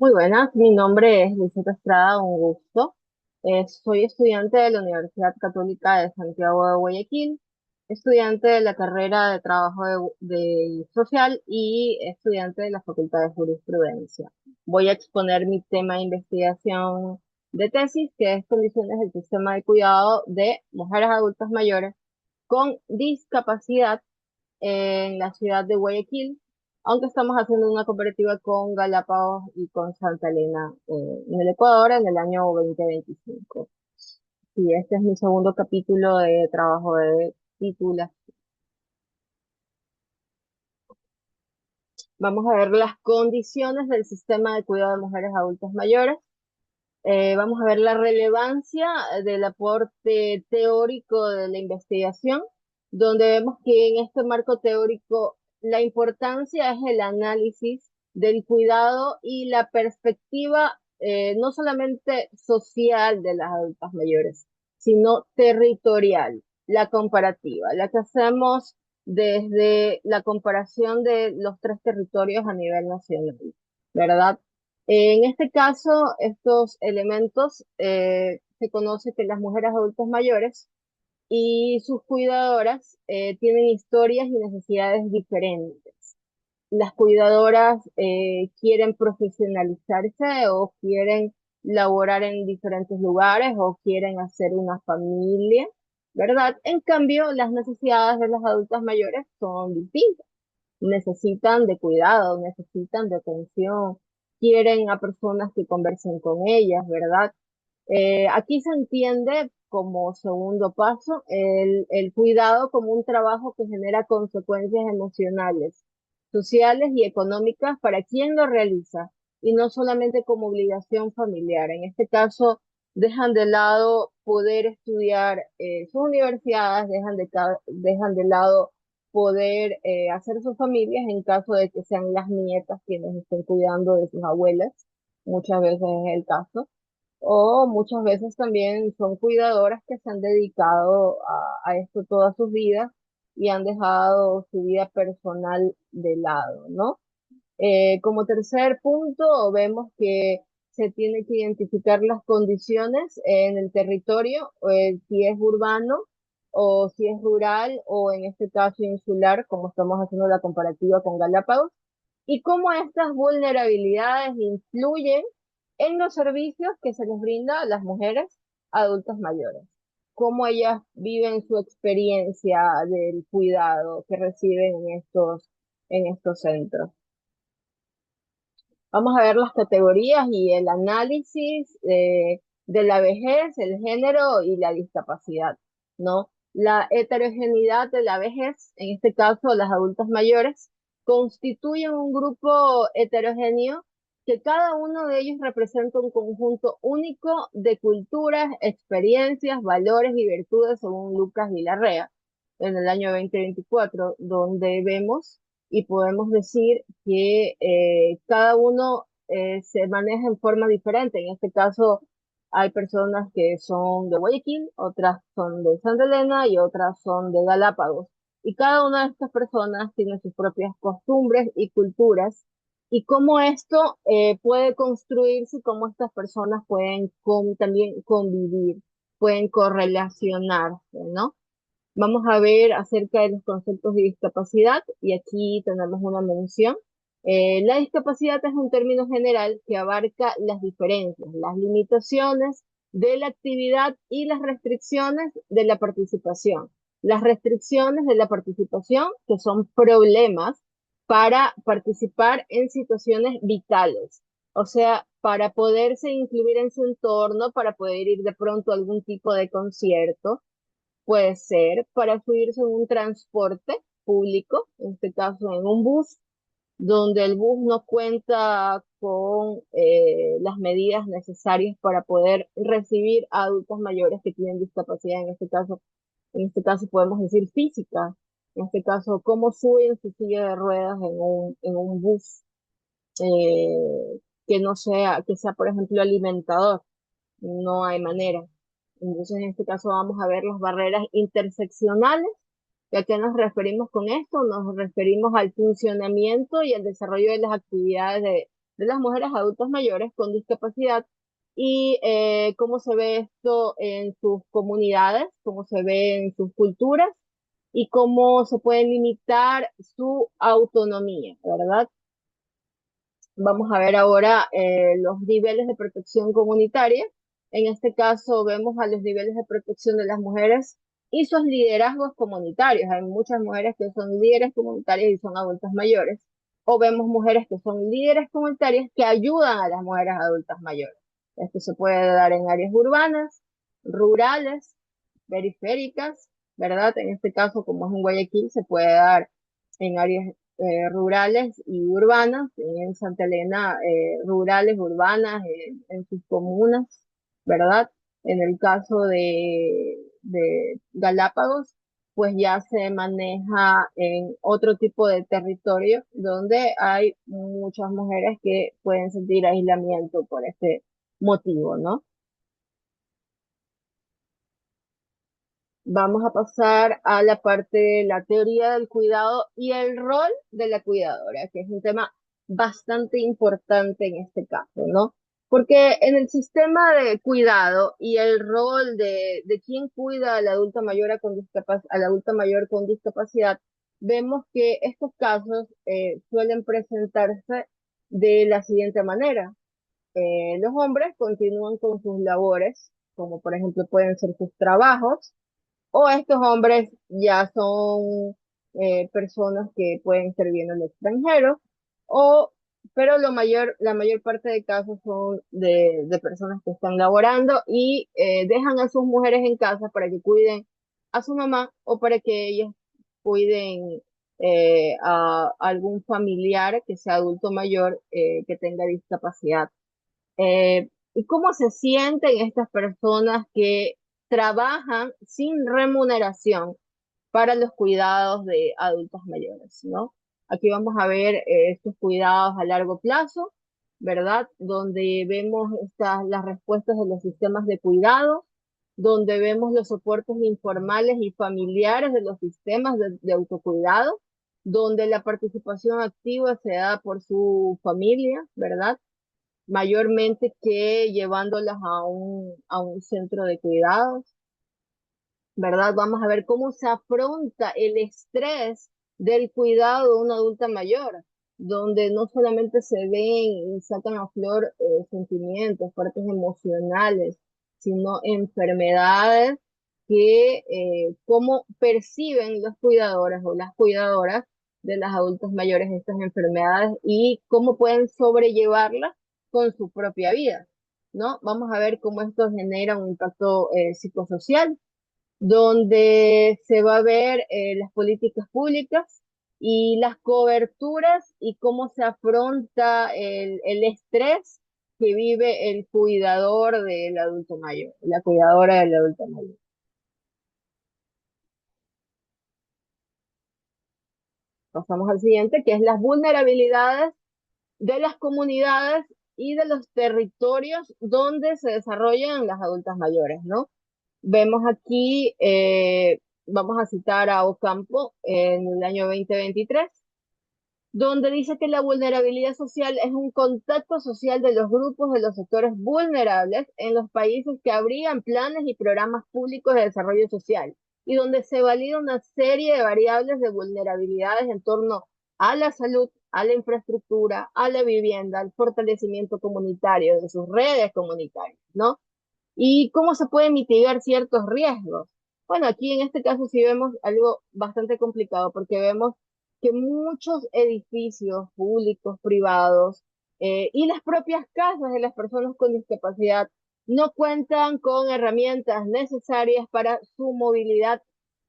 Muy buenas, mi nombre es Lucía Estrada, un gusto. Soy estudiante de la Universidad Católica de Santiago de Guayaquil, estudiante de la carrera de Trabajo de Social y estudiante de la Facultad de Jurisprudencia. Voy a exponer mi tema de investigación de tesis, que es condiciones del sistema de cuidado de mujeres adultas mayores con discapacidad en la ciudad de Guayaquil, aunque estamos haciendo una comparativa con Galápagos y con Santa Elena en el Ecuador en el año 2025. Y este es mi segundo capítulo de trabajo de titulación. Vamos a ver las condiciones del sistema de cuidado de mujeres adultas mayores. Vamos a ver la relevancia del aporte teórico de la investigación, donde vemos que en este marco teórico la importancia es el análisis del cuidado y la perspectiva no solamente social de las adultas mayores, sino territorial, la comparativa, la que hacemos desde la comparación de los tres territorios a nivel nacional, ¿verdad? En este caso, estos elementos se conoce que las mujeres adultas mayores y sus cuidadoras tienen historias y necesidades diferentes. Las cuidadoras quieren profesionalizarse o quieren laborar en diferentes lugares o quieren hacer una familia, ¿verdad? En cambio, las necesidades de las adultas mayores son distintas. Necesitan de cuidado, necesitan de atención, quieren a personas que conversen con ellas, ¿verdad? Aquí se entiende como segundo paso el cuidado como un trabajo que genera consecuencias emocionales, sociales y económicas para quien lo realiza y no solamente como obligación familiar. En este caso, dejan de lado poder estudiar sus universidades, dejan de lado poder hacer sus familias en caso de que sean las nietas quienes estén cuidando de sus abuelas, muchas veces es el caso, o muchas veces también son cuidadoras que se han dedicado a esto toda sus vidas y han dejado su vida personal de lado, ¿no? Como tercer punto, vemos que se tiene que identificar las condiciones en el territorio, si es urbano o si es rural o en este caso insular, como estamos haciendo la comparativa con Galápagos, y cómo estas vulnerabilidades influyen en los servicios que se les brinda a las mujeres adultas mayores, cómo ellas viven su experiencia del cuidado que reciben en estos centros. Vamos a ver las categorías y el análisis de la vejez, el género y la discapacidad, ¿no? La heterogeneidad de la vejez, en este caso las adultas mayores, constituyen un grupo heterogéneo que cada uno de ellos representa un conjunto único de culturas, experiencias, valores y virtudes, según Lucas Villarrea, en el año 2024, donde vemos y podemos decir que cada uno se maneja en forma diferente. En este caso, hay personas que son de Guayaquil, otras son de Santa Elena y otras son de Galápagos. Y cada una de estas personas tiene sus propias costumbres y culturas. Y cómo esto puede construirse, cómo estas personas pueden también convivir, pueden correlacionarse, ¿no? Vamos a ver acerca de los conceptos de discapacidad y aquí tenemos una mención. La discapacidad es un término general que abarca las diferencias, las limitaciones de la actividad y las restricciones de la participación. Las restricciones de la participación, que son problemas para participar en situaciones vitales, o sea, para poderse incluir en su entorno, para poder ir de pronto a algún tipo de concierto, puede ser para subirse en un transporte público, en este caso en un bus, donde el bus no cuenta con las medidas necesarias para poder recibir a adultos mayores que tienen discapacidad, en este caso podemos decir física, en este caso, cómo suben su silla de ruedas en un bus que no sea, que sea, por ejemplo, alimentador. No hay manera. Entonces, en este caso vamos a ver las barreras interseccionales. ¿Y a qué nos referimos con esto? Nos referimos al funcionamiento y al desarrollo de las actividades de las mujeres adultas mayores con discapacidad y cómo se ve esto en sus comunidades, cómo se ve en sus culturas y cómo se puede limitar su autonomía, ¿verdad? Vamos a ver ahora los niveles de protección comunitaria. En este caso vemos a los niveles de protección de las mujeres y sus liderazgos comunitarios. Hay muchas mujeres que son líderes comunitarias y son adultas mayores. O vemos mujeres que son líderes comunitarias que ayudan a las mujeres adultas mayores. Esto se puede dar en áreas urbanas, rurales, periféricas, ¿verdad? En este caso, como es en Guayaquil, se puede dar en áreas rurales y urbanas, en Santa Elena, rurales, urbanas, en sus comunas, ¿verdad? En el caso de Galápagos, pues ya se maneja en otro tipo de territorio donde hay muchas mujeres que pueden sentir aislamiento por este motivo, ¿no? Vamos a pasar a la parte de la teoría del cuidado y el rol de la cuidadora, que es un tema bastante importante en este caso, ¿no? Porque en el sistema de cuidado y el rol de quién cuida al adulto mayor al adulto mayor con discapacidad, vemos que estos casos suelen presentarse de la siguiente manera. Los hombres continúan con sus labores, como por ejemplo pueden ser sus trabajos, o estos hombres ya son personas que pueden servir en el extranjero, o, pero la mayor parte de casos son de personas que están laborando y dejan a sus mujeres en casa para que cuiden a su mamá o para que ellas cuiden a algún familiar que sea adulto mayor que tenga discapacidad. ¿Y cómo se sienten estas personas que trabajan sin remuneración para los cuidados de adultos mayores, ¿no? Aquí vamos a ver estos cuidados a largo plazo, ¿verdad? Donde vemos las respuestas de los sistemas de cuidado, donde vemos los soportes informales y familiares de los sistemas de autocuidado, donde la participación activa se da por su familia, ¿verdad? Mayormente que llevándolas a un centro de cuidados, ¿verdad? Vamos a ver cómo se afronta el estrés del cuidado de una adulta mayor, donde no solamente se ven y sacan a flor sentimientos, partes emocionales, sino enfermedades que cómo perciben los cuidadores o las cuidadoras de las adultas mayores estas enfermedades y cómo pueden sobrellevarlas con su propia vida, ¿no? Vamos a ver cómo esto genera un impacto psicosocial donde se va a ver las políticas públicas y las coberturas y cómo se afronta el estrés que vive el cuidador del adulto mayor, la cuidadora del adulto mayor. Pasamos al siguiente, que es las vulnerabilidades de las comunidades y de los territorios donde se desarrollan las adultas mayores, ¿no? Vemos aquí, vamos a citar a Ocampo en el año 2023, donde dice que la vulnerabilidad social es un contacto social de los grupos de los sectores vulnerables en los países que habrían planes y programas públicos de desarrollo social y donde se valida una serie de variables de vulnerabilidades en torno a la salud, a la infraestructura, a la vivienda, al fortalecimiento comunitario de sus redes comunitarias, ¿no? ¿Y cómo se pueden mitigar ciertos riesgos? Bueno, aquí en este caso sí vemos algo bastante complicado porque vemos que muchos edificios públicos, privados y las propias casas de las personas con discapacidad no cuentan con herramientas necesarias para su movilidad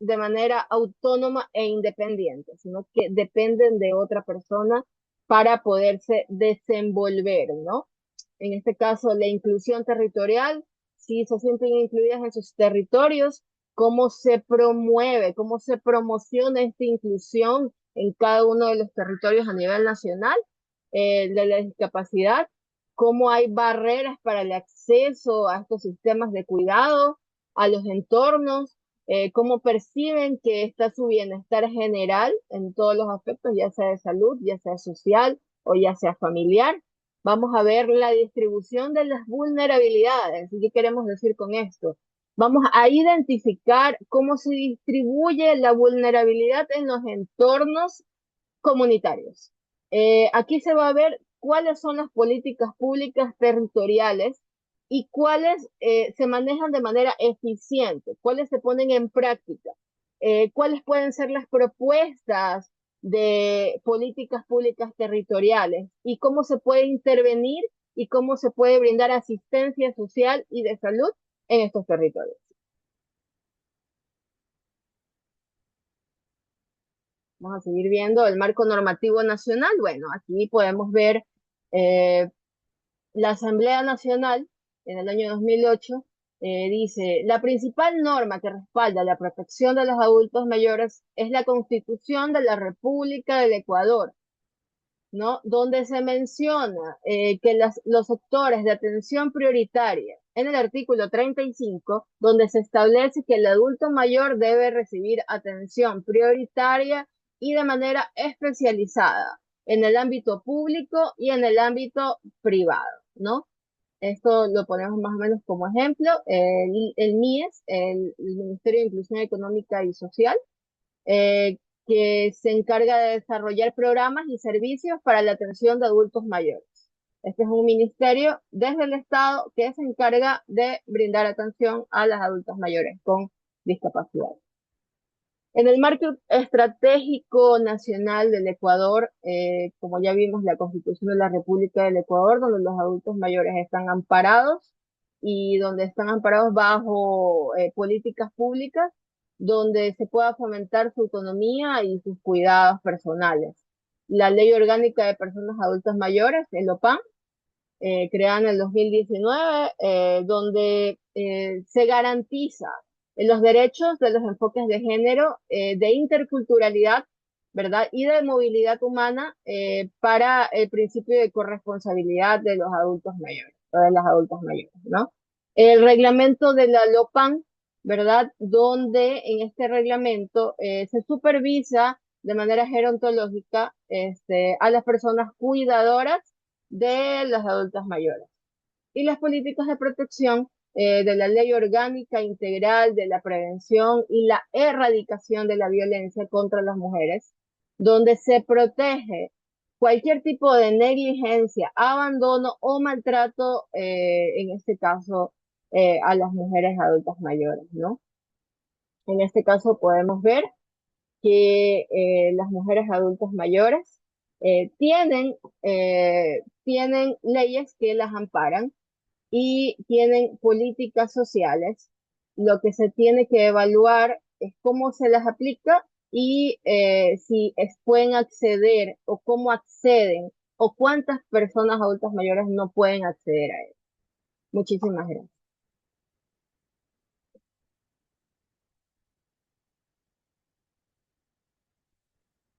de manera autónoma e independiente, sino que dependen de otra persona para poderse desenvolver, ¿no? En este caso, la inclusión territorial, si se sienten incluidas en sus territorios, cómo se promueve, cómo se promociona esta inclusión en cada uno de los territorios a nivel nacional de la discapacidad, cómo hay barreras para el acceso a estos sistemas de cuidado, a los entornos, cómo perciben que está su bienestar general en todos los aspectos, ya sea de salud, ya sea social o ya sea familiar, Vamos a ver la distribución de las vulnerabilidades. ¿Y qué queremos decir con esto? Vamos a identificar cómo se distribuye la vulnerabilidad en los entornos comunitarios. Aquí se va a ver cuáles son las políticas públicas territoriales y cuáles se manejan de manera eficiente, cuáles se ponen en práctica, cuáles pueden ser las propuestas de políticas públicas territoriales y cómo se puede intervenir y cómo se puede brindar asistencia social y de salud en estos territorios. Vamos a seguir viendo el marco normativo nacional. Bueno, aquí podemos ver eh, la Asamblea Nacional en el año 2008 dice, la principal norma que respalda la protección de los adultos mayores es la Constitución de la República del Ecuador, ¿no? Donde se menciona que los sectores de atención prioritaria, en el artículo 35, donde se establece que el adulto mayor debe recibir atención prioritaria y de manera especializada en el ámbito público y en el ámbito privado, ¿no? Esto lo ponemos más o menos como ejemplo. El MIES, el Ministerio de Inclusión Económica y Social, eh, que se encarga de desarrollar programas y servicios para la atención de adultos mayores. Este es un ministerio desde el Estado que se encarga de brindar atención a las adultas mayores con discapacidad. En el marco estratégico nacional del Ecuador, como ya vimos, la Constitución de la República del Ecuador, donde los adultos mayores están amparados y donde están amparados bajo políticas públicas, donde se pueda fomentar su autonomía y sus cuidados personales. La Ley Orgánica de Personas Adultas Mayores, el OPAM, creada en el 2019, donde se garantiza los derechos de los enfoques de género, de interculturalidad, ¿verdad? Y de movilidad humana para el principio de corresponsabilidad de los adultos mayores, o de las adultas mayores, ¿no? El reglamento de la LOPAN, ¿verdad? Donde en este reglamento se supervisa de manera gerontológica a las personas cuidadoras de las adultas mayores. Y las políticas de protección de la Ley Orgánica Integral de la Prevención y la Erradicación de la Violencia contra las Mujeres, donde se protege cualquier tipo de negligencia, abandono o maltrato, en este caso, a las mujeres adultas mayores, ¿no? En este caso podemos ver que las mujeres adultas mayores tienen leyes que las amparan y tienen políticas sociales. Lo que se tiene que evaluar es cómo se las aplica y si pueden acceder o cómo acceden o cuántas personas adultas mayores no pueden acceder a él. Muchísimas gracias.